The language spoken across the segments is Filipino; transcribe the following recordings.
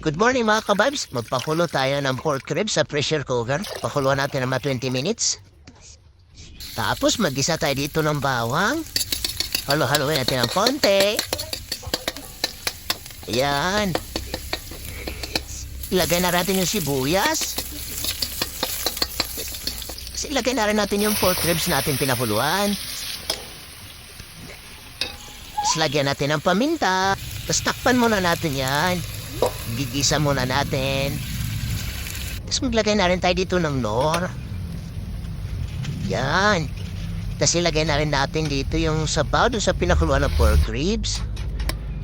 Good morning mga kababs. Magpakulo tayo ng pork ribs sa pressure cooker. Pakuluan natin ng mga 20 minutes. Tapos mag-isa tayo dito ng bawang. Halo-haloin natin ng konti. Ayan. Ilagay na natin yung sibuyas. Ilagay na rin natin yung pork ribs natin pinakuluan. Tapos lagyan natin ng paminta. Tapos takpan muna natin yan. Gigisa muna natin. Tapos maglagay na rin tayo dito ng nor. Yan. Tapos ilagay na rin natin dito yung sabaw doon sa pinakuluan ng pork ribs.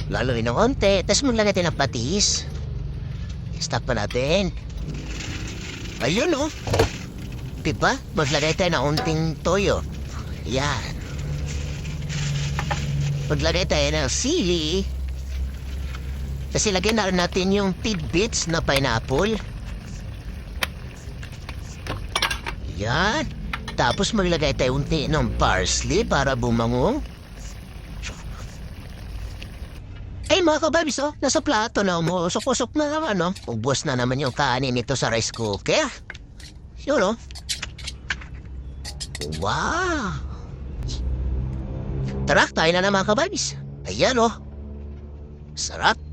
Laluin ng konti. Tapos maglagay tayo ng patis. Stop pa natin. Ayun oh. Diba? Maglagay tayo ng unting toyo. Yan. Maglagay tayo ng sili. Tapos ilagay na rin natin yung tidbits na pineapple. Yan. Tapos maglagay tayo unti ng parsley para bumango. Ay mga kababis, oh, nasa plato na umusok-usok na naman, no? Ubos na naman yung kanin nito sa rice cooker. Yun, oh. Wow! Tara, tayo na mga kababis. Ayan, oh. Sarap.